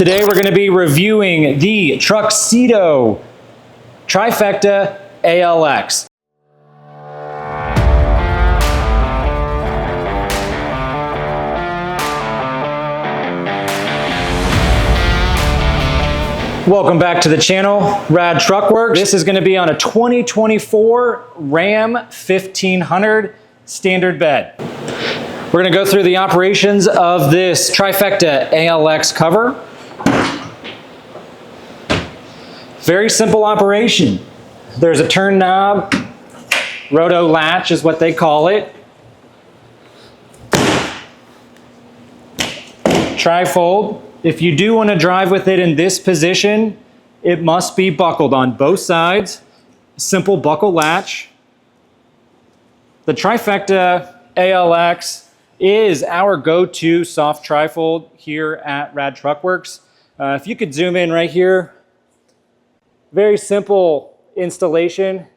Today we're going to be reviewing the Trifecta ALX. Welcome back to the channel, Rad Truckworks. This is going to be on a 2024 Ram 1500 standard bed. We're going to go through the operations of this Trifecta ALX cover. Very simple operation. There's a turn knob, roto latch is what they call it. Trifold. If you do want to drive with it in this position, it must be buckled on both sides. Simple buckle latch. The Trifecta ALX is our go-to soft trifold here at Rad Truckworks. If you could zoom in right here, very simple installation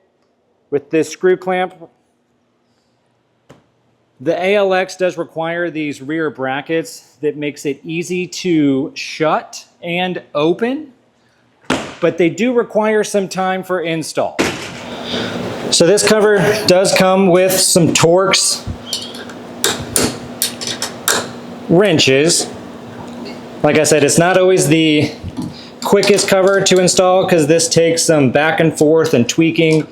with this screw clamp. The ALX does require these rear brackets that makes it easy to shut and open, but they do require some time for install. So this cover does come with some Torx wrenches. Like I said, it's not always the quickest cover to install because this takes some back and forth and tweaking,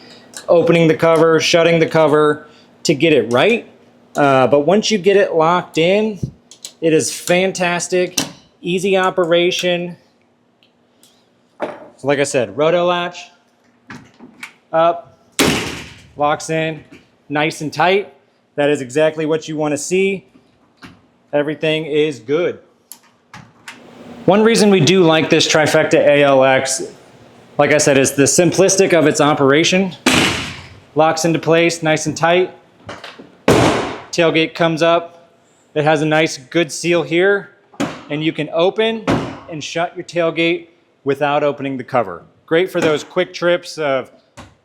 opening the cover, shutting the cover to get it right. But once you get it locked in, it is fantastic, easy operation. So like I said, roto latch, up, locks in, nice and tight. That is exactly what you want to see. Everything is good. One reason we do like this Trifecta ALX, like I said, is the simplistic of its operation. Locks into place, nice and tight. Tailgate comes up. It has a nice good seal here, and you can open and shut your tailgate without opening the cover. Great for those quick trips of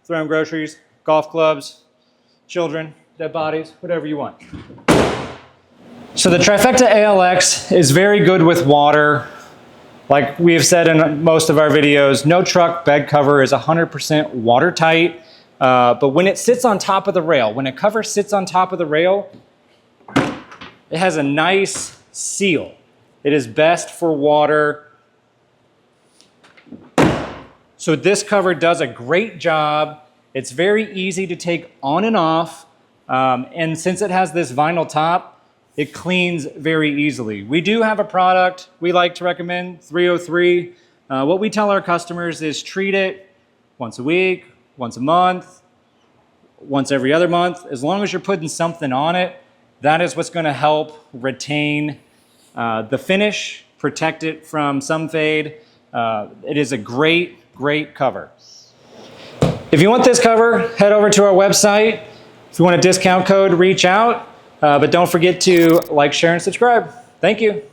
throwing groceries, golf clubs, children, dead bodies, whatever you want. So the Trifecta ALX is very good with water. Like we have said in most of our videos, no truck bed cover is 100% watertight. But when it sits on top of the rail, when a cover sits on top of the rail, it has a nice seal. It is best for water. So this cover does a great job. It's very easy to take on and off. And since it has this vinyl top, it cleans very easily. We do have a product we like to recommend, 303. What we tell our customers is treat it once a week, once a month, once every other month. As long as you're putting something on it, that is what's going to help retain the finish, protect it from sun fade. It is a great, great cover. If you want this cover, head over to our website. If you want a discount code, reach out. But don't forget to like, share, and subscribe. Thank you.